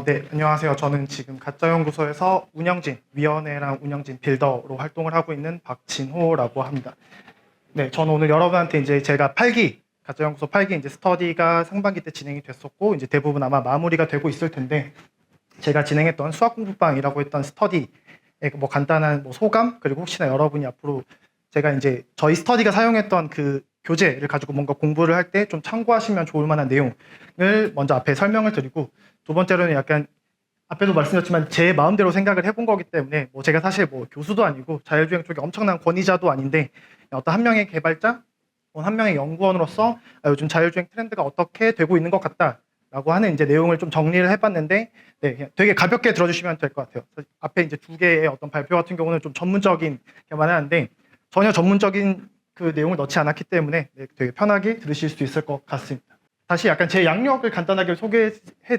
네, 안녕하세요. 저는 지금 가짜연구소에서 운영진, 위원회랑 운영진 빌더로 활동을 하고 있는 박진호라고 합니다. 네, 저는 오늘 여러분한테 이제 제가 가짜연구소 8기 이제 스터디가 상반기 때 진행이 됐었고, 이제 대부분 아마 마무리가 되고 있을 텐데, 제가 진행했던 수학 공부방이라고 했던 스터디의 뭐 간단한 뭐 소감, 그리고 혹시나 여러분이 앞으로 제가 이제 저희 스터디가 사용했던 그 교재를 가지고 뭔가 공부를 할 때 좀 참고하시면 좋을 만한 내용을 먼저 앞에 설명을 드리고, 두 번째로는 약간 앞에도 말씀드렸지만 제 마음대로 생각을 해본 거기 때문에 뭐 제가 사실 뭐 교수도 아니고 자율주행 쪽에 엄청난 권위자도 아닌데 어떤 한 명의 개발자, 한 명의 연구원으로서 요즘 자율주행 트렌드가 어떻게 되고 있는 것 같다라고 하는 이제 내용을 좀 정리를 해봤는데, 네, 그냥 되게 가볍게 들어주시면 될 것 같아요. 앞에 이제 두 개의 어떤 발표 같은 경우는 좀 전문적인 게만 하는데 전혀 전문적인 그 내용을 넣지 않았기 때문에 네, 되게 편하게 들으실 수 있을 것 같습니다. 다시 약간 제 양력을 간단하게 소개해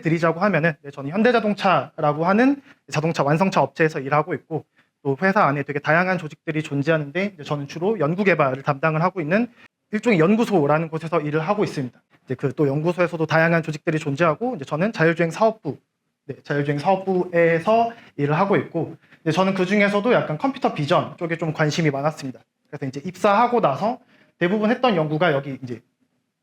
드리자고 하면은, 네, 저는 현대자동차라고 하는 자동차 완성차 업체에서 일하고 있고, 또 회사 안에 되게 다양한 조직들이 존재하는데 저는 주로 연구 개발을 담당을 하고 있는 일종의 연구소라는 곳에서 일을 하고 있습니다. 이제 그 또 연구소에서도 다양한 조직들이 존재하고, 이제 저는 자율주행 사업부, 네, 자율주행 사업부에서 일을 하고 있고, 이제 저는 그 중에서도 약간 컴퓨터 비전 쪽에 좀 관심이 많았습니다. 그래서 이제 입사하고 나서 대부분 했던 연구가 여기 이제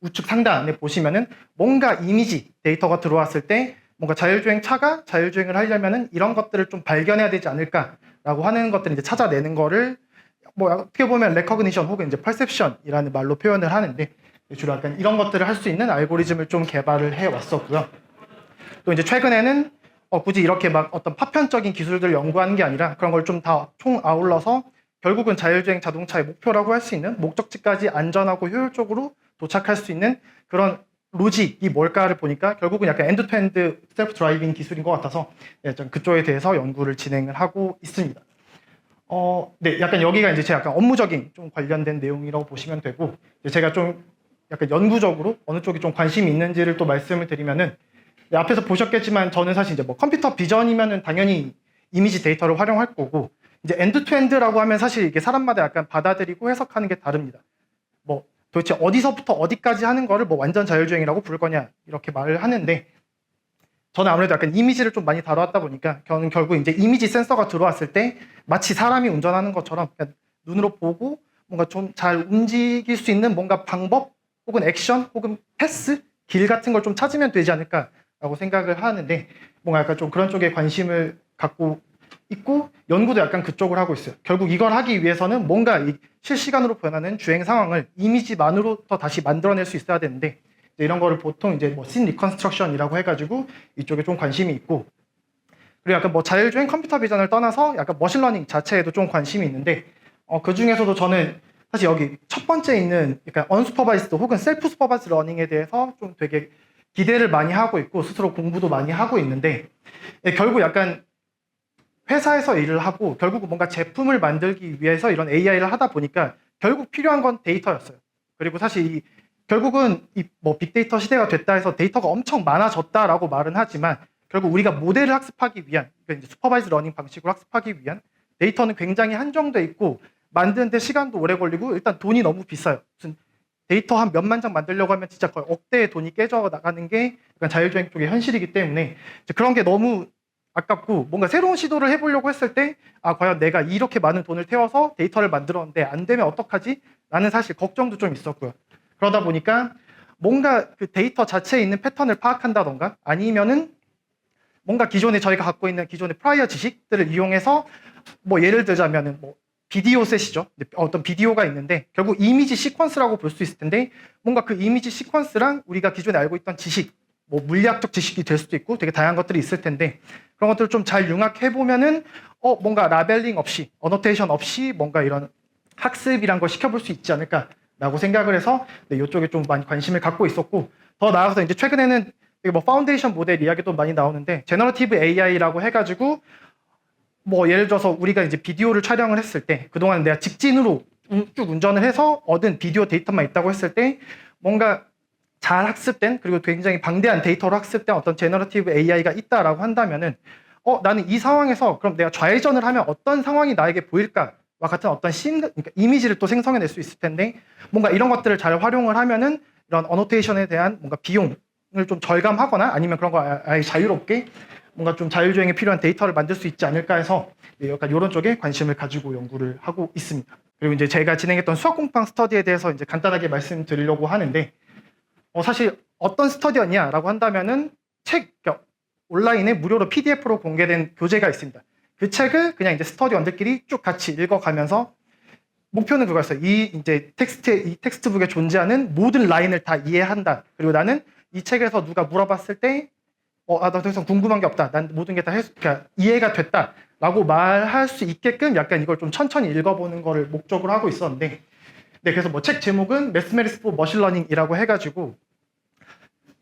우측 상단에 보시면은 뭔가 이미지 데이터가 들어왔을 때 뭔가 자율주행 차가 자율주행을 하려면은 이런 것들을 좀 발견해야 되지 않을까라고 하는 것들을 이제 찾아내는 거를 뭐 어떻게 보면 레커그니션 혹은 이제 퍼셉션이라는 말로 표현을 하는데, 주로 약간 이런 것들을 할 수 있는 알고리즘을 좀 개발을 해 왔었고요. 또 이제 최근에는 굳이 이렇게 막 어떤 파편적인 기술들을 연구하는 게 아니라 그런 걸 좀 다 총 아울러서 결국은 자율주행 자동차의 목표라고 할 수 있는 목적지까지 안전하고 효율적으로 도착할 수 있는 그런 로직이 뭘까를 보니까 결국은 약간 엔드-투-엔드 셀프 드라이빙 기술인 것 같아서 좀 그쪽에 대해서 연구를 진행을 하고 있습니다. 네, 약간 여기가 이제 제 약간 업무적인 좀 관련된 내용이라고 보시면 되고, 제가 좀 약간 연구적으로 어느 쪽이 좀 관심이 있는지를 또 말씀을 드리면은, 네, 앞에서 보셨겠지만 저는 사실 이제 뭐 컴퓨터 비전이면은 당연히 이미지 데이터를 활용할 거고, 이제 엔드-투-엔드라고 하면 사실 이게 사람마다 약간 받아들이고 해석하는 게 다릅니다. 뭐 도대체 어디서부터 어디까지 하는 거를 뭐 완전 자율주행이라고 부를 거냐 이렇게 말을 하는데, 저는 아무래도 약간 이미지를 좀 많이 다뤄왔다 보니까 저는 결국 이제 이미지 센서가 들어왔을 때 마치 사람이 운전하는 것처럼 눈으로 보고 뭔가 좀 잘 움직일 수 있는 뭔가 방법 혹은 액션 혹은 패스 길 같은 걸 좀 찾으면 되지 않을까라고 생각을 하는데, 뭔가 약간 좀 그런 쪽에 관심을 갖고 있고 연구도 약간 그쪽을 하고 있어요. 결국 이걸 하기 위해서는 뭔가 이 실시간으로 변하는 주행 상황을 이미지만으로부터 다시 만들어낼 수 있어야 되는데, 이런 거를 보통 이제 뭐 씬 리컨스트럭션이라고 해가지고 이쪽에 좀 관심이 있고, 그리고 약간 뭐 자율주행 컴퓨터 비전을 떠나서 약간 머신러닝 자체에도 좀 관심이 있는데, 그 중에서도 저는 사실 여기 첫 번째 있는 약간 언슈퍼바이스드 혹은 셀프 슈퍼바이스 러닝에 대해서 좀 되게 기대를 많이 하고 있고 스스로 공부도 많이 하고 있는데, 결국 약간 회사에서 일을 하고 결국 뭔가 제품을 만들기 위해서 이런 AI를 하다 보니까 결국 필요한 건 데이터였어요. 그리고 사실 결국은 이 뭐 빅데이터 시대가 됐다 해서 데이터가 엄청 많아졌다라고 말은 하지만 결국 우리가 모델을 학습하기 위한, 그러니까 이제 슈퍼바이즈 러닝 방식으로 학습하기 위한 데이터는 굉장히 한정돼 있고 만드는데 시간도 오래 걸리고 일단 돈이 너무 비싸요. 무슨 데이터 한 몇만 장 만들려고 하면 진짜 거의 억대의 돈이 깨져 나가는 게 약간 자율주행 쪽의 현실이기 때문에 그런 게 너무 아깝고, 뭔가 새로운 시도를 해보려고 했을 때 과연 내가 이렇게 많은 돈을 태워서 데이터를 만들었는데 안 되면 어떡하지? 라는 사실 걱정도 좀 있었고요. 그러다 보니까 뭔가 그 데이터 자체에 있는 패턴을 파악한다던가 아니면은 뭔가 기존에 저희가 갖고 있는 기존의 프라이어 지식들을 이용해서 뭐 예를 들자면은 뭐 비디오 셋이죠. 어떤 비디오가 있는데 결국 이미지 시퀀스라고 볼 수 있을 텐데, 뭔가 그 이미지 시퀀스랑 우리가 기존에 알고 있던 지식, 뭐 물리학적 지식이 될 수도 있고 되게 다양한 것들이 있을 텐데, 그런 것들을 좀 잘 융합해 보면은 뭔가 라벨링 없이 어노테이션 없이 뭔가 이런 학습이란 걸 시켜볼 수 있지 않을까라고 생각을 해서 네, 이쪽에 좀 많이 관심을 갖고 있었고, 더 나아가서 이제 최근에는 뭐 파운데이션 모델 이야기도 많이 나오는데 제너러티브 AI라고 해가지고 뭐 예를 들어서 우리가 이제 비디오를 촬영을 했을 때 그동안 내가 직진으로 쭉 운전을 해서 얻은 비디오 데이터만 있다고 했을 때 뭔가 잘 학습된 그리고 굉장히 방대한 데이터로 학습된 어떤 제너러티브 AI가 있다라고 한다면은 나는 이 상황에서 그럼 내가 좌회전을 하면 어떤 상황이 나에게 보일까와 같은 어떤 그러니까 이미지를 또 생성해낼 수 있을 텐데, 뭔가 이런 것들을 잘 활용을 하면은 이런 어노테이션에 대한 뭔가 비용을 좀 절감하거나 아니면 그런 거 아예 자유롭게 뭔가 좀 자율주행에 필요한 데이터를 만들 수 있지 않을까 해서 약간 이런 쪽에 관심을 가지고 연구를 하고 있습니다. 그리고 이제 제가 진행했던 수학 공방 스터디에 대해서 이제 간단하게 말씀드리려고 하는데, 사실 어떤 스터디였냐라고 한다면은 그러니까 온라인에 무료로 PDF로 공개된 교재가 있습니다. 그 책을 그냥 이제 스터디원들끼리 쭉 같이 읽어가면서 목표는 그거였어요. 이 텍스트북에 존재하는 모든 라인을 다 이해한다. 그리고 나는 이 책에서 누가 물어봤을 때, 나 더 이상 궁금한 게 없다. 난 모든 게 다 그러니까 이해가 됐다. 라고 말할 수 있게끔 약간 이걸 좀 천천히 읽어보는 거를 목적으로 하고 있었는데, 네, 그래서 뭐 책 제목은 매스메리스 포 머신러닝이라고 해가지고,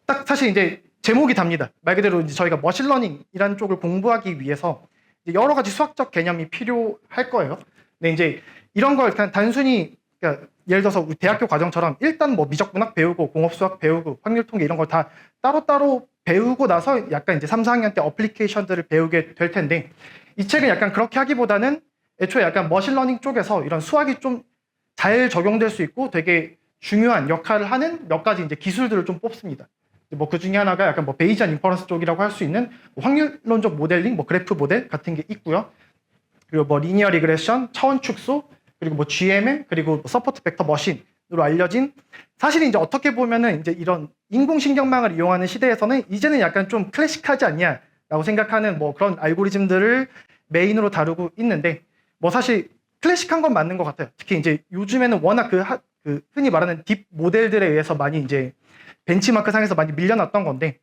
딱 사실 이제 제목이 답니다. 말 그대로 이제 저희가 머신러닝이라는 쪽을 공부하기 위해서 이제 여러 가지 수학적 개념이 필요할 거예요. 근데 이제 이런 걸 그냥 단순히, 그러니까 예를 들어서 우리 대학교 과정처럼 일단 뭐 미적분학 배우고 공업수학 배우고 확률통계 이런 걸 다 따로따로 배우고 나서 약간 이제 3, 4학년 때 어플리케이션들을 배우게 될 텐데, 이 책은 약간 그렇게 하기보다는 애초에 약간 머신러닝 쪽에서 이런 수학이 좀 잘 적용될 수 있고 되게 중요한 역할을 하는 몇 가지 이제 기술들을 좀 뽑습니다. 뭐 그 중에 하나가 약간 뭐 베이지안 인퍼런스 쪽이라고 할 수 있는 뭐 확률론적 모델링, 뭐 그래프 모델 같은 게 있고요. 그리고 뭐 리니어 리그레션, 차원 축소, 그리고 뭐 GMM, 그리고 뭐 서포트 벡터 머신으로 알려진, 사실 이제 어떻게 보면은 이제 이런 인공신경망을 이용하는 시대에서는 이제는 약간 좀 클래식하지 않냐라고 생각하는 뭐 그런 알고리즘들을 메인으로 다루고 있는데, 뭐 사실 클래식한 건 맞는 것 같아요. 특히 이제 요즘에는 워낙 그 흔히 말하는 딥 모델들에 의해서 많이 이제 벤치마크 상에서 많이 밀려났던 건데,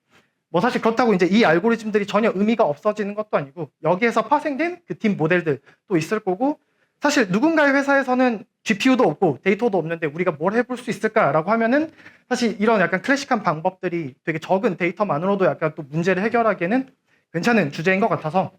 뭐 사실 그렇다고 이제 이 알고리즘들이 전혀 의미가 없어지는 것도 아니고 여기에서 파생된 그 딥 모델들 또 있을 거고, 사실 누군가의 회사에서는 GPU도 없고 데이터도 없는데 우리가 뭘 해볼 수 있을까라고 하면은 사실 이런 약간 클래식한 방법들이 되게 적은 데이터만으로도 약간 또 문제를 해결하기에는 괜찮은 주제인 것 같아서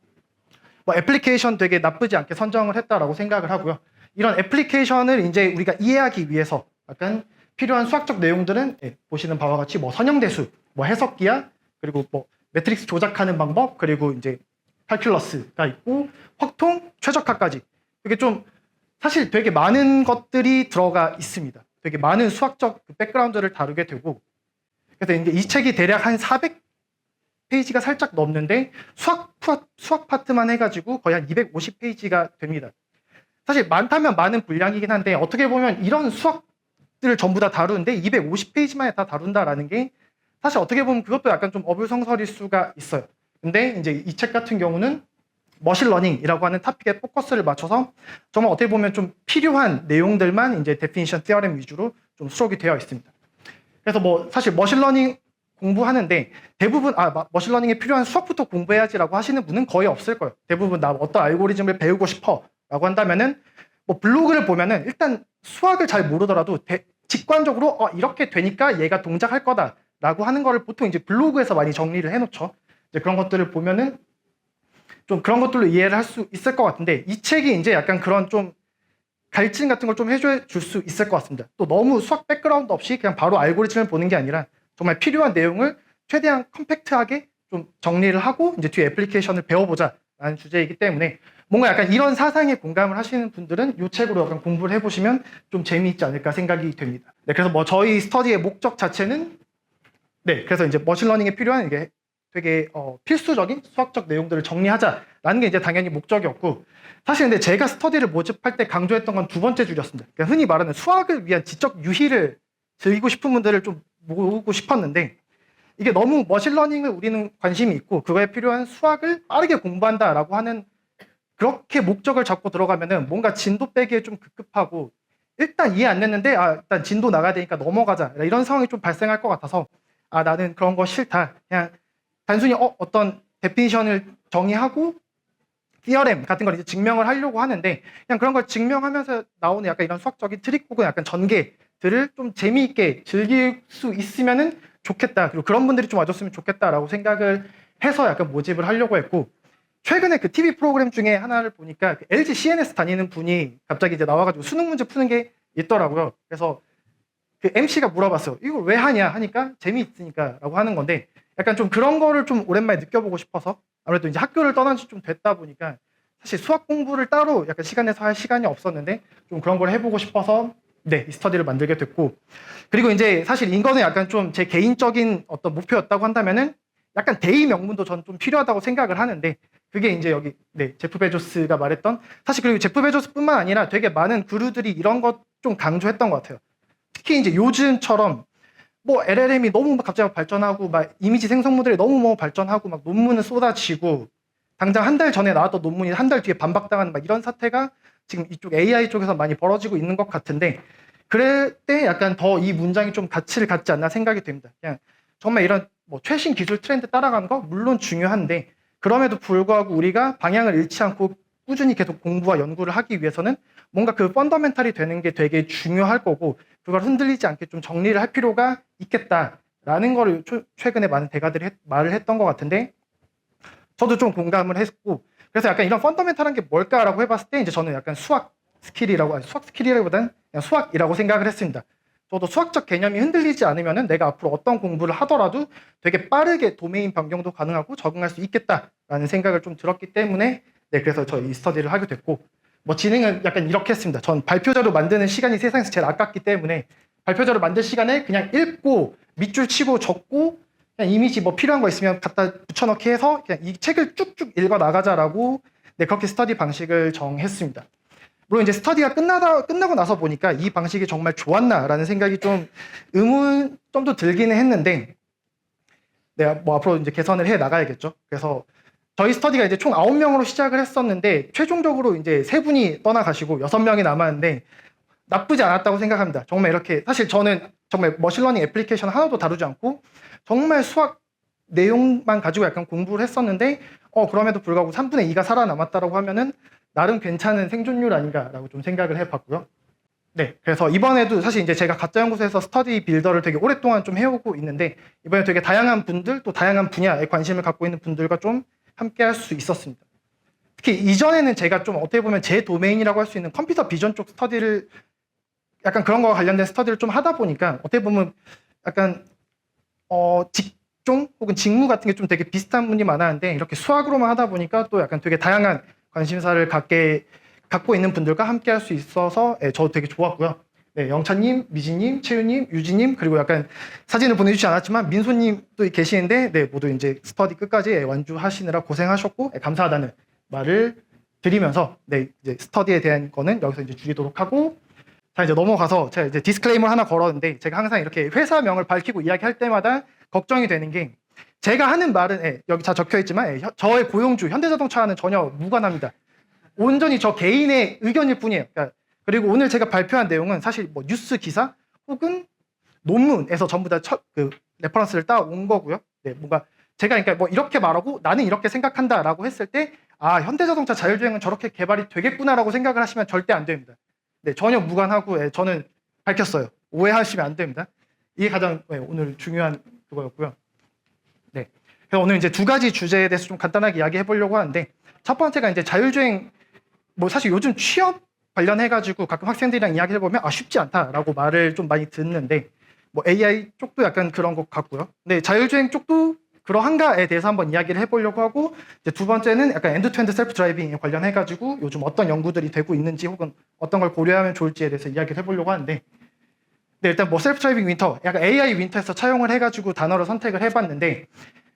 뭐 애플리케이션 되게 나쁘지 않게 선정을 했다라고 생각을 하고요. 이런 애플리케이션을 이제 우리가 이해하기 위해서 약간 필요한 수학적 내용들은 보시는 바와 같이 뭐 선형대수, 뭐 해석기하, 그리고 뭐 매트릭스 조작하는 방법, 그리고 이제 칼큘러스가 있고 확통, 최적화까지, 이게 좀 사실 되게 많은 것들이 들어가 있습니다. 되게 많은 수학적 백그라운드를 다루게 되고, 그래서 이제 이 책이 대략 한 400페이지가 살짝 넘는데 수학 파트만 해가지고 거의 한 250페이지가 됩니다. 사실 많다면 많은 분량이긴 한데 어떻게 보면 이런 수학들을 전부 다 다루는데 250페이지만에 다 다룬다라는 게 사실 어떻게 보면 그것도 약간 좀 어불성설일 수가 있어요. 근데 이제 이 책 같은 경우는 머신러닝이라고 하는 토픽에 포커스를 맞춰서 정말 어떻게 보면 좀 필요한 내용들만 이제 데피니션 티어렘 위주로 좀 수록이 되어 있습니다. 그래서 뭐 사실 머신러닝 공부하는데 대부분 머신러닝에 필요한 수학부터 공부해야지라고 하시는 분은 거의 없을 거예요. 대부분 나 어떤 알고리즘을 배우고 싶어라고 한다면은 뭐 블로그를 보면은 일단 수학을 잘 모르더라도 직관적으로 이렇게 되니까 얘가 동작할 거다라고 하는 거를 보통 이제 블로그에서 많이 정리를 해놓죠. 이제 그런 것들을 보면은 좀 그런 것들로 이해를 할 수 있을 것 같은데, 이 책이 이제 약간 그런 좀 갈증 같은 걸 좀 해줘 줄 수 있을 것 같습니다. 또 너무 수학 백그라운드 없이 그냥 바로 알고리즘을 보는 게 아니라 정말 필요한 내용을 최대한 컴팩트하게 좀 정리를 하고 이제 뒤에 애플리케이션을 배워보자라는 주제이기 때문에 뭔가 약간 이런 사상에 공감을 하시는 분들은 이 책으로 약간 공부를 해보시면 좀 재미있지 않을까 생각이 됩니다. 네, 그래서 뭐 저희 스터디의 목적 자체는 그래서 이제 머신러닝에 필요한 이게 되게 필수적인 수학적 내용들을 정리하자라는 게 이제 당연히 목적이었고, 사실 근데 제가 스터디를 모집할 때 강조했던 건 두 번째 줄이었습니다. 그러니까 흔히 말하는 수학을 위한 지적 유희를 즐기고 싶은 분들을 좀 모으고 싶었는데, 이게 너무 머신러닝을 우리는 관심이 있고 그거에 필요한 수학을 빠르게 공부한다라고 하는 그렇게 목적을 잡고 들어가면은 뭔가 진도 빼기에 좀 급급하고 일단 이해 안 됐는데 일단 진도 나가야 되니까 넘어가자 이런 상황이 좀 발생할 것 같아서 나는 그런 거 싫다. 그냥 단순히 어떤 데피니션을 정의하고 티어렘 같은 걸 이제 증명을 하려고 하는데 그냥 그런 걸 증명하면서 나오는 약간 이런 수학적인 트릭 혹은 약간 전개들을 좀 재미있게 즐길 수 있으면은 좋겠다. 그리고 그런 분들이 좀 와줬으면 좋겠다라고 생각을 해서 약간 모집을 하려고 했고, 최근에 그 TV 프로그램 중에 하나를 보니까 그 LG CNS 다니는 분이 갑자기 이제 나와가지고 수능 문제 푸는 게 있더라고요. 그래서 그 MC가 물어봤어요. 이걸 왜 하냐 하니까 재미있으니까라고 하는 건데, 약간 좀 그런 거를 좀 오랜만에 느껴보고 싶어서, 아무래도 이제 학교를 떠난 지 좀 됐다 보니까 사실 수학 공부를 따로 약간 시간 내서 할 시간이 없었는데 좀 그런 걸 해보고 싶어서 네, 이 스터디를 만들게 됐고, 그리고 이제 사실 이거는 약간 좀 제 개인적인 어떤 목표였다고 한다면은 약간 대의 명분도 전 좀 필요하다고 생각을 하는데, 그게 이제 여기 네, 제프 베조스가 말했던, 사실 그리고 제프 베조스뿐만 아니라 되게 많은 그루들이 이런 것 좀 강조했던 것 같아요. 특히 이제 요즘처럼 뭐 LLM이 너무 막 갑자기 발전하고 막 이미지 생성 모델이 너무 뭐 발전하고 막 논문은 쏟아지고, 당장 한 달 전에 나왔던 논문이 한 달 뒤에 반박당하는 막 이런 사태가 지금 이쪽 AI 쪽에서 많이 벌어지고 있는 것 같은데, 그럴 때 약간 더 이 문장이 좀 가치를 갖지 않나 생각이 됩니다. 그냥 정말 이런 뭐 최신 기술 트렌드 따라가는 거 물론 중요한데, 그럼에도 불구하고 우리가 방향을 잃지 않고 꾸준히 계속 공부와 연구를 하기 위해서는 뭔가 그 펀더멘탈이 되는 게 되게 중요할 거고, 그걸 흔들리지 않게 좀 정리를 할 필요가 있겠다라는 거를 최근에 많은 대가들이 말을 했던 것 같은데, 저도 좀 공감을 했고, 그래서 약간 이런 펀더멘탈한 게 뭘까라고 해봤을 때 이제 저는 약간 수학 스킬이라기보다는 그냥 수학이라고 생각을 했습니다. 저도 수학적 개념이 흔들리지 않으면은 내가 앞으로 어떤 공부를 하더라도 되게 빠르게 도메인 변경도 가능하고 적응할 수 있겠다라는 생각을 좀 들었기 때문에, 네, 그래서 저 이 스터디를 하게 됐고, 뭐 진행은 약간 이렇게 했습니다. 전 발표자료 만드는 시간이 세상에서 제일 아깝기 때문에 발표자료 만들 시간에 그냥 읽고 밑줄 치고 적고 그냥 이미지 뭐 필요한 거 있으면 갖다 붙여넣기 해서 그냥 이 책을 쭉쭉 읽어 나가자라고, 네, 그렇게 스터디 방식을 정했습니다. 물론 이제 스터디가 끝나고 나서 보니까 이 방식이 정말 좋았나라는 생각이 좀 의문점도 들기는 했는데, 내가 뭐 앞으로 이제 개선을 해 나가야겠죠. 그래서 저희 스터디가 이제 총 9명으로 시작을 했었는데 최종적으로 이제 3분이 떠나가시고 6명이 남았는데 나쁘지 않았다고 생각합니다. 정말 이렇게, 사실 저는 정말 머신러닝 애플리케이션 하나도 다루지 않고 정말 수학 내용만 가지고 약간 공부를 했었는데, 그럼에도 불구하고 3분의 2가 살아남았다라고 하면은 나름 괜찮은 생존율 아닌가라고 좀 생각을 해봤고요. 네, 그래서 이번에도 사실 이제 제가 가짜연구소에서 스터디 빌더를 되게 오랫동안 좀 해오고 있는데, 이번에 되게 다양한 분들, 또 다양한 분야에 관심을 갖고 있는 분들과 좀 함께 할 수 있었습니다. 특히 이전에는 제가 좀 어떻게 보면 제 도메인이라고 할 수 있는 컴퓨터 비전 쪽 스터디를, 약간 그런 거와 관련된 스터디를 좀 하다 보니까 어떻게 보면 약간 직종 혹은 직무 같은 게 좀 되게 비슷한 분이 많았는데, 이렇게 수학으로만 하다 보니까 또 약간 되게 다양한 관심사를 갖고 있는 분들과 함께 할 수 있어서, 네, 저도 되게 좋았고요. 네, 영찬님, 미진님, 채윤님, 유진님, 그리고 약간 사진을 보내주지 않았지만 민소님도 계시는데, 네, 모두 이제 스터디 끝까지 완주하시느라 고생하셨고, 네, 감사하다는 말을 드리면서, 네, 이제 스터디에 대한 거는 여기서 이제 줄이도록 하고, 자, 이제 넘어가서 제가 이제 디스클레이머 하나 걸었는데, 제가 항상 이렇게 회사명을 밝히고 이야기할 때마다 걱정이 되는 게, 제가 하는 말은 여기 다 적혀 있지만 저의 고용주 현대자동차와는 전혀 무관합니다. 온전히 저 개인의 의견일 뿐이에요. 그러니까, 그리고 오늘 제가 발표한 내용은 사실 뭐 뉴스 기사 혹은 논문에서 전부 다 레퍼런스를 따온 거고요. 네, 뭔가 제가 그러니까 뭐 이렇게 말하고 나는 이렇게 생각한다라고 했을 때, 현대자동차 자율주행은 저렇게 개발이 되겠구나라고 생각을 하시면 절대 안 됩니다. 네, 전혀 무관하고, 저는 밝혔어요. 오해하시면 안 됩니다. 이게 가장 오늘 중요한 그거였고요. 네, 그래서 오늘 이제 2가지 주제에 대해서 좀 간단하게 이야기해 보려고 하는데, 첫 번째가 이제 자율주행, 뭐 사실 요즘 취업 관련해가지고 가끔 학생들이랑 이야기를 해보면 쉽지 않다라고 말을 좀 많이 듣는데, 뭐 AI 쪽도 약간 그런 것 같고요. 네, 자율주행 쪽도 그러한가에 대해서 한번 이야기를 해보려고 하고, 이제 2번째는 약간 엔드투엔드 셀프 드라이빙에 관련해가지고 요즘 어떤 연구들이 되고 있는지 혹은 어떤 걸 고려하면 좋을지에 대해서 이야기를 해보려고 하는데, 네, 일단 뭐 셀프 드라이빙 윈터, 약간 AI 윈터에서 차용을 해가지고 단어를 선택을 해봤는데,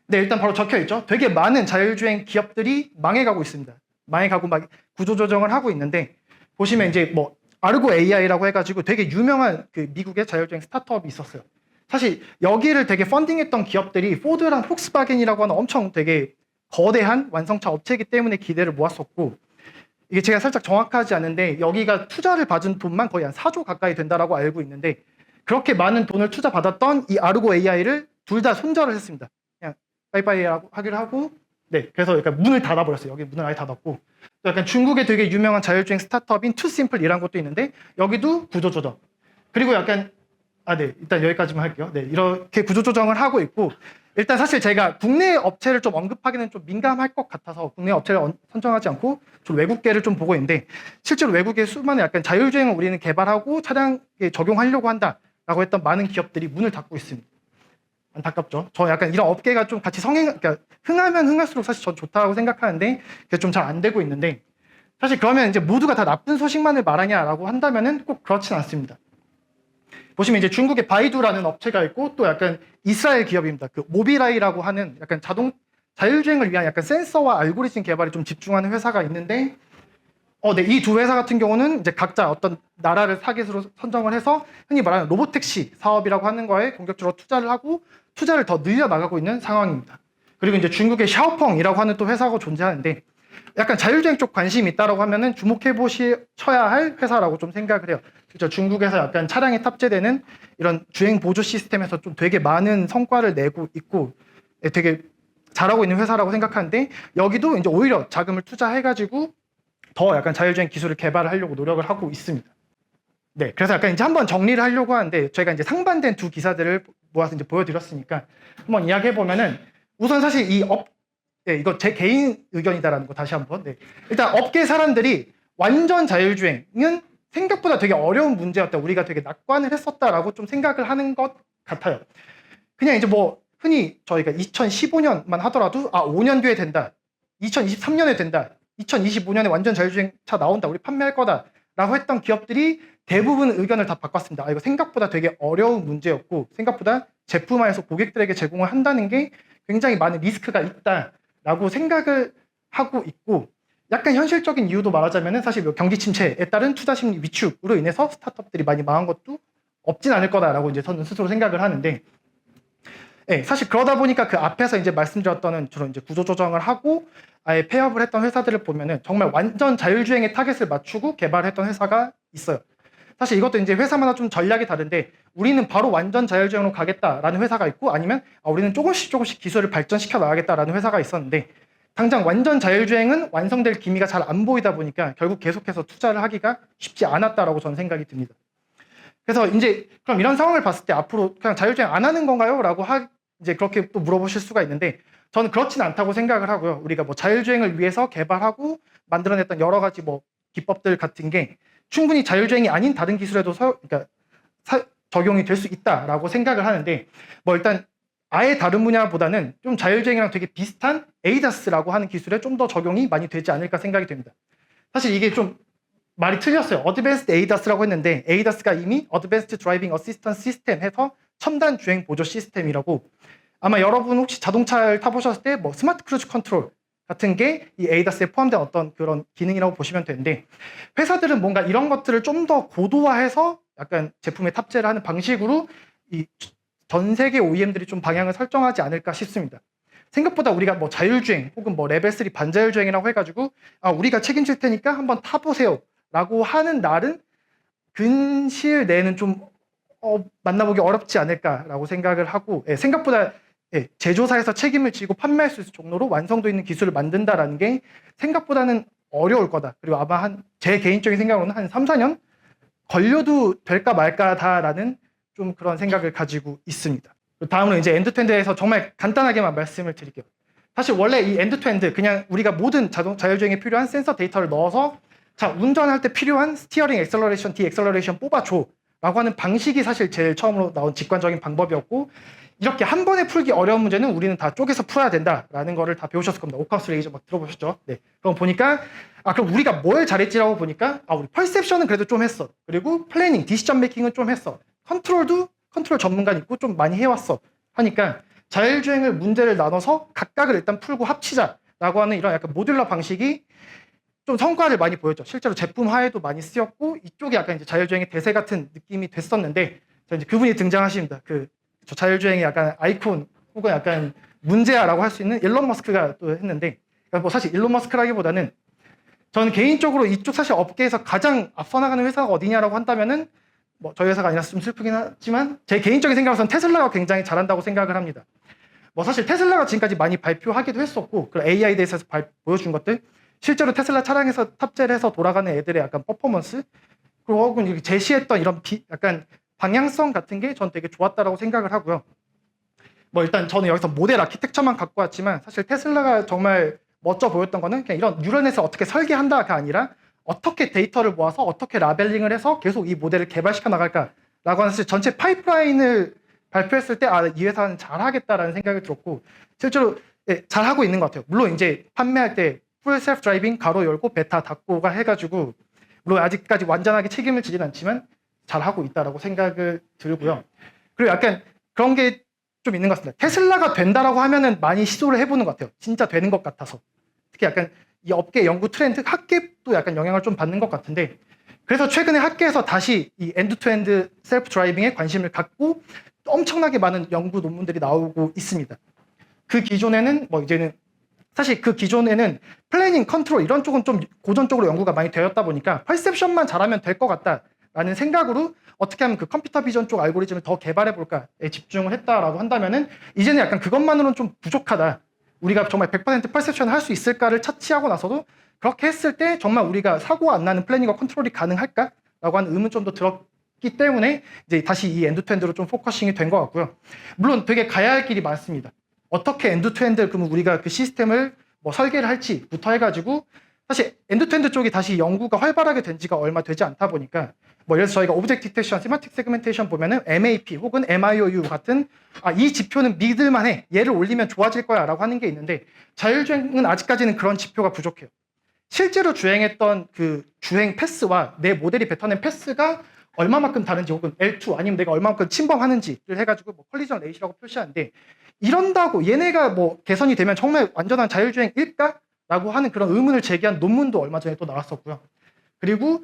네, 일단 바로 적혀있죠. 되게 많은 자율주행 기업들이 망해가고 있습니다. 망해가고 막 구조조정을 하고 있는데, 보시면 이제 뭐 아르고 AI라고 해가지고 되게 유명한 그 미국의 자율주행 스타트업이 있었어요. 사실 여기를 되게 펀딩했던 기업들이 포드랑 폭스바겐이라고 하는 엄청 되게 거대한 완성차 업체이기 때문에 기대를 모았었고, 이게 제가 살짝 정확하지 않은데 여기가 투자를 받은 돈만 거의 한 4조 가까이 된다라고 알고 있는데, 그렇게 많은 돈을 투자받았던 이 아르고 AI를 둘 다 손절을 했습니다. 그냥 빠이빠이라고 하기를 하고, 네, 그래서 약간 문을 닫아버렸어요. 여기 문을 아예 닫았고, 또 약간 중국의 되게 유명한 자율주행 스타트업인 투심플이라는 것도 있는데 여기도 구조조정, 그리고 약간 네, 일단 여기까지만 할게요. 네, 이렇게 구조조정을 하고 있고, 일단 사실 제가 국내 업체를 좀 언급하기는 좀 민감할 것 같아서 국내 업체를 선정하지 않고 좀 외국계를 좀 보고 있는데, 실제로 외국의 수많은 약간 자율주행을 우리는 개발하고 차량에 적용하려고 한다라고 했던 많은 기업들이 문을 닫고 있습니다. 안타깝죠. 저 약간 이런 업계가 좀 같이 그러니까 흥하면 흥할수록 사실 전 좋다고 생각하는데 그게 좀 잘 안 되고 있는데, 사실 그러면 이제 모두가 다 나쁜 소식만을 말하냐라고 한다면은 꼭 그렇진 않습니다. 보시면 이제 중국의 바이두라는 업체가 있고 또 약간 이스라엘 기업입니다. 그 모비라이라고 하는 약간 자율주행을 위한 약간 센서와 알고리즘 개발에 좀 집중하는 회사가 있는데 네, 이 두 회사 같은 경우는 이제 각자 어떤 나라를 타겟으로 선정을 해서 흔히 말하는 로보택시 사업이라고 하는 거에 공격적으로 투자를 하고 투자를 더 늘려 나가고 있는 상황입니다. 그리고 이제 중국의 샤오펑이라고 하는 또 회사가 존재하는데 약간 자율주행 쪽 관심이 있다라고 하면은 주목해 보셔야 할 회사라고 좀 생각을 해요. 그렇죠. 중국에서 약간 차량에 탑재되는 이런 주행 보조 시스템에서 좀 되게 많은 성과를 내고 있고 되게 잘하고 있는 회사라고 생각하는데 여기도 이제 오히려 자금을 투자해가지고 더 약간 자율주행 기술을 개발하려고 노력을 하고 있습니다. 네, 그래서 약간 이제 한번 정리를 하려고 하는데 저희가 이제 상반된 두 기사들을 모아서 이제 보여드렸으니까 한번 이야기해 보면은 우선 사실 네, 이거 제 개인 의견이다라는 거 다시 한번. 네. 일단 업계 사람들이 완전 자율주행은 생각보다 되게 어려운 문제였다. 우리가 되게 낙관을 했었다라고 좀 생각을 하는 것 같아요. 그냥 이제 뭐 흔히 저희가 2015년만 하더라도 5년 뒤에 된다. 2023년에 된다. 2025년에 완전 자율주행차 나온다. 우리 판매할 거다. 라고 했던 기업들이 대부분 의견을 다 바꿨습니다. 이거 생각보다 되게 어려운 문제였고 생각보다 제품화해서 고객들에게 제공을 한다는 게 굉장히 많은 리스크가 있다라고 생각을 하고 있고 약간 현실적인 이유도 말하자면 사실 경기 침체에 따른 투자 심리 위축으로 인해서 스타트업들이 많이 망한 것도 없진 않을 거다라고 이제 저는 스스로 생각을 하는데 네, 사실 그러다 보니까 그 앞에서 이제 말씀드렸던 저런 이제 구조 조정을 하고 아예 폐업을 했던 회사들을 보면은 정말 완전 자율주행의 타겟을 맞추고 개발했던 회사가 있어요. 사실 이것도 이제 회사마다 좀 전략이 다른데 우리는 바로 완전 자율주행으로 가겠다라는 회사가 있고 아니면 우리는 조금씩 기술을 발전시켜 나가겠다라는 회사가 있었는데 당장 완전 자율주행은 완성될 기미가 잘 안 보이다 보니까 결국 계속해서 투자를 하기가 쉽지 않았다라고 저는 생각이 듭니다. 그래서 이제 그럼 이런 상황을 봤을 때 앞으로 그냥 자율주행 안 하는 건가요? 라고 이제 그렇게 또 물어보실 수가 있는데 저는 그렇진 않다고 생각을 하고요. 우리가 뭐 자율주행을 위해서 개발하고 만들어냈던 여러 가지 뭐 기법들 같은 게 충분히 자율주행이 아닌 다른 기술에도 그러니까 적용이 될 수 있다라고 생각을 하는데 뭐 일단 아예 다른 분야보다는 좀 자율주행이랑 되게 비슷한 ADAS라고 하는 기술에 좀 더 적용이 많이 되지 않을까 생각이 됩니다. 사실 이게 좀 말이 틀렸어요. Advanced ADAS라고 했는데 ADAS가 이미 Advanced Driving Assistance System 해서 첨단 주행 보조 시스템이라고 아마 여러분 혹시 자동차를 타보셨을 때 뭐 스마트 크루즈 컨트롤 같은 게 이 ADAS에 포함된 어떤 그런 기능이라고 보시면 되는데 회사들은 뭔가 이런 것들을 좀 더 고도화해서 약간 제품에 탑재를 하는 방식으로 이 전 세계 OEM들이 좀 방향을 설정하지 않을까 싶습니다. 생각보다 우리가 뭐 자율주행 혹은 뭐 레벨 3 반자율주행이라고 해가지고 우리가 책임질 테니까 한번 타보세요 라고 하는 날은 근시일 내에는 좀 만나보기 어렵지 않을까라고 생각을 하고 생각보다 제조사에서 책임을 지고 판매할 수 있을 정도로 완성도 있는 기술을 만든다라는 게 생각보다는 어려울 거다. 그리고 아마 제 개인적인 생각으로는 한 3, 4년 걸려도 될까 말까다라는 좀 그런 생각을 가지고 있습니다. 다음으로 이제 엔드투엔드에서 정말 간단하게만 말씀을 드릴게요. 사실 원래 이 엔드투엔드 그냥 우리가 모든 자율주행에 필요한 센서 데이터를 넣어서 자 운전할 때 필요한 스티어링, 액셀러레이션, 디액셀러레이션 뽑아줘 라고 하는 방식이 사실 제일 처음으로 나온 직관적인 방법이었고 이렇게 한 번에 풀기 어려운 문제는 우리는 다 쪼개서 풀어야 된다라는 거를 다 배우셨을 겁니다. 오카우스 레이저 막 들어보셨죠? 네. 그럼 보니까 그럼 우리가 뭘 잘했지라고 보니까 우리 퍼셉션은 그래도 좀 했어. 그리고 플래닝, 디시전 메이킹은 좀 했어. 컨트롤 전문가는 있고 좀 많이 해왔어. 하니까 자율주행을 문제를 나눠서 각각을 일단 풀고 합치자라고 하는 이런 약간 모듈러 방식이 좀 성과를 많이 보였죠. 실제로 제품화에도 많이 쓰였고 이쪽이 약간 이제 자율주행의 대세 같은 느낌이 됐었는데 이제 그분이 등장하십니다. 저 자율주행의 약간 아이콘 혹은 약간 문제야라고 할 수 있는 일론 머스크가 또 했는데 그러니까 뭐 사실 일론 머스크라기보다는 저는 개인적으로 이쪽 사실 업계에서 가장 앞서 나가는 회사가 어디냐라고 한다면은 뭐 저희 회사가 아니라서 좀 슬프긴 하지만 제 개인적인 생각으로는 테슬라가 굉장히 잘한다고 생각을 합니다. 뭐 사실 테슬라가 지금까지 많이 발표하기도 했었고 그 AI에 대해서 보여준 것들 실제로 테슬라 차량에서 탑재를 해서 돌아가는 애들의 약간 퍼포먼스 그리고 혹은 이렇게 제시했던 이런 약간 방향성 같은 게 전 되게 좋았다라고 생각을 하고요. 뭐 일단 저는 여기서 모델 아키텍처만 갖고 왔지만 사실 테슬라가 정말 멋져 보였던 거는 그냥 이런 뉴런에서 어떻게 설계한다가 아니라 어떻게 데이터를 모아서 어떻게 라벨링을 해서 계속 이 모델을 개발시켜 나갈까라고 하는 사실 전체 파이프라인을 발표했을 때 이 회사는 잘하겠다라는 생각이 들었고 실제로 잘하고 있는 것 같아요. 물론 이제 판매할 때 풀 셀프 드라이빙 가로 열고 베타 닫고가 해가지고 물론 아직까지 완전하게 책임을 지진 않지만 잘 하고 있다라고 생각을 들고요. 그리고 약간 그런 게 좀 있는 것 같습니다. 테슬라가 된다라고 하면은 많이 시도를 해보는 것 같아요. 진짜 되는 것 같아서. 특히 약간 이 업계 연구 트렌드, 학계도 약간 영향을 좀 받는 것 같은데, 그래서 최근에 학계에서 다시 이 엔드투엔드 셀프 드라이빙에 관심을 갖고 엄청나게 많은 연구 논문들이 나오고 있습니다. 그 기존에는 뭐 이제는 사실 그 기존에는 플래닝, 컨트롤 이런 쪽은 좀 고전적으로 연구가 많이 되었다 보니까 퍼셉션만 잘하면 될 것 같다라는 생각으로 어떻게 하면 그 컴퓨터 비전 쪽 알고리즘을 더 개발해 볼까에 집중을 했다라고 한다면은 이제는 약간 그것만으로는 좀 부족하다. 우리가 정말 100% 퍼셉션을 할 수 있을까를 차치하고 나서도 그렇게 했을 때 정말 우리가 사고가 안 나는 플래닝과 컨트롤이 가능할까라고 하는 의문점도 들었기 때문에 이제 다시 이 엔드투엔드로 좀 포커싱이 된 것 같고요. 물론 되게 가야 할 길이 많습니다. 어떻게 엔드투엔드 그러면 우리가 그 시스템을 뭐 설계를 할지부터 해가지고 사실 엔드투엔드 쪽이 다시 연구가 활발하게 된 지가 얼마 되지 않다 보니까 뭐 예를 들어서 저희가 오브젝트 디텍션, 시마틱 세그멘테이션 보면은 MAP 혹은 MIOU 같은 이 지표는 믿을만해, 얘를 올리면 좋아질 거야 라고 하는 게 있는데 자율주행은 아직까지는 그런 지표가 부족해요. 실제로 주행했던 그 주행 패스와 내 모델이 뱉어낸 패스가 얼마만큼 다른지 혹은 L2 아니면 내가 얼마만큼 침범하는지를 해가지고 뭐 컬리전 레이시라고 표시하는데 이런다고 얘네가 뭐 개선이 되면 정말 완전한 자율주행일까? 라고 하는 그런 의문을 제기한 논문도 얼마 전에 또 나왔었고요. 그리고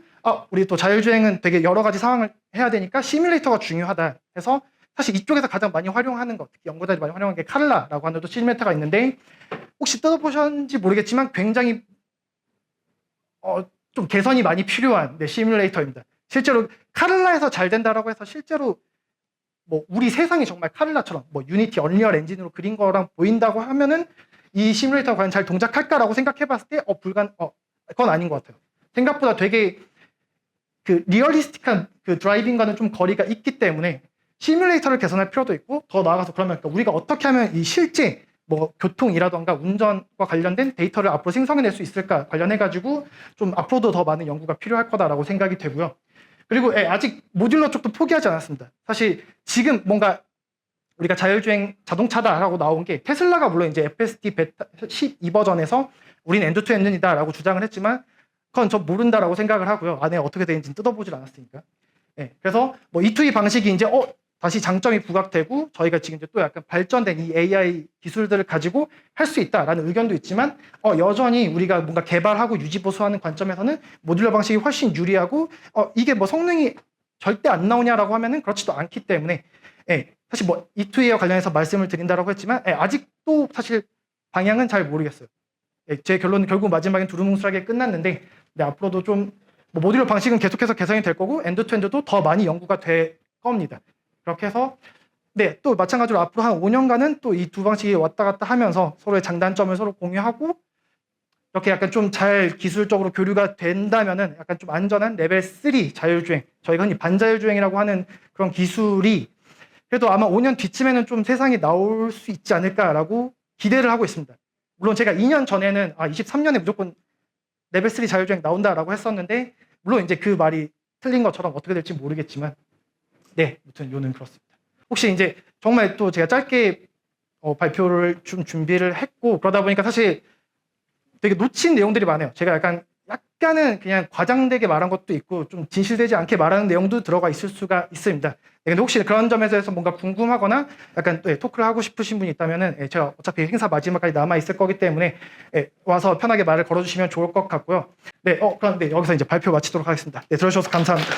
우리 또 자율주행은 되게 여러 가지 상황을 해야 되니까 시뮬레이터가 중요하다 해서 사실 이쪽에서 가장 많이 활용하는 것, 특히 연구자들이 많이 활용하는 게 카를라라고 하는 또 시뮬레이터가 있는데 혹시 뜯어보셨는지 모르겠지만 굉장히 좀 개선이 많이 필요한 시뮬레이터입니다. 실제로 카를라에서 잘 된다라고 해서 실제로 뭐 우리 세상이 정말 카를라처럼 뭐 유니티, 언리얼 엔진으로 그린 거랑 보인다고 하면은 이 시뮬레이터가 과연 잘 동작할까라고 생각해봤을 때 그건 아닌 것 같아요. 생각보다 되게 그 리얼리스틱한 그 드라이빙과는 좀 거리가 있기 때문에 시뮬레이터를 개선할 필요도 있고 더 나아가서 그러면 우리가 어떻게 하면 이 실제 뭐 교통이라던가 운전과 관련된 데이터를 앞으로 생성해낼 수 있을까 관련해가지고 좀 앞으로도 더 많은 연구가 필요할 거다라고 생각이 되고요. 그리고 아직 모듈러 쪽도 포기하지 않았습니다. 사실 지금 뭔가 우리가 자율주행 자동차다라고 나온 게 테슬라가 물론 이제 FSD 베타 12 버전에서 우린 엔드투엔드이다라고 주장을 했지만 그건 저 모른다라고 생각을 하고요. 안에 어떻게 되는지는 뜯어보질 않았으니까. 그래서 뭐 E2E 방식이 이제 다시 장점이 부각되고 저희가 지금 이제 또 약간 발전된 이 AI 기술들을 가지고 할 수 있다라는 의견도 있지만 여전히 우리가 뭔가 개발하고 유지 보수하는 관점에서는 모듈러 방식이 훨씬 유리하고 이게 뭐 성능이 절대 안 나오냐라고 하면은 그렇지도 않기 때문에 사실 뭐 E2E와 관련해서 말씀을 드린다라고 했지만 아직도 사실 방향은 잘 모르겠어요. 제 결론은 결국 마지막엔 두루뭉술하게 끝났는데 앞으로도 좀 뭐 모듈러 방식은 계속해서 개선이 될 거고 엔드투엔드도 더 많이 연구가 될 겁니다. 그렇게 해서 또 마찬가지로 앞으로 한 5년간은 또 이 두 방식이 왔다 갔다 하면서 서로의 장단점을 서로 공유하고 이렇게 약간 좀 잘 기술적으로 교류가 된다면은 약간 좀 안전한 레벨 3 자율주행, 저희가 흔히 반자율주행이라고 하는 그런 기술이 그래도 아마 5년 뒤쯤에는 좀 세상에 나올 수 있지 않을까라고 기대를 하고 있습니다. 물론 제가 2년 전에는 23년에 무조건 레벨 3 자율주행 나온다라고 했었는데 물론 이제 그 말이 틀린 것처럼 어떻게 될지 모르겠지만 아무튼 요는 그렇습니다. 혹시 이제 정말 또 제가 짧게 발표를 좀 준비를 했고 그러다 보니까 사실 되게 놓친 내용들이 많아요. 제가 약간은 그냥 과장되게 말한 것도 있고 좀 진실되지 않게 말하는 내용도 들어가 있을 수가 있습니다. 근데 혹시 그런 점에서 뭔가 궁금하거나 약간 토크를 하고 싶으신 분이 있다면은 제가 어차피 행사 마지막까지 남아 있을 거기 때문에 와서 편하게 말을 걸어주시면 좋을 것 같고요. 그럼 여기서 이제 발표 마치도록 하겠습니다. 들어주셔서 감사합니다.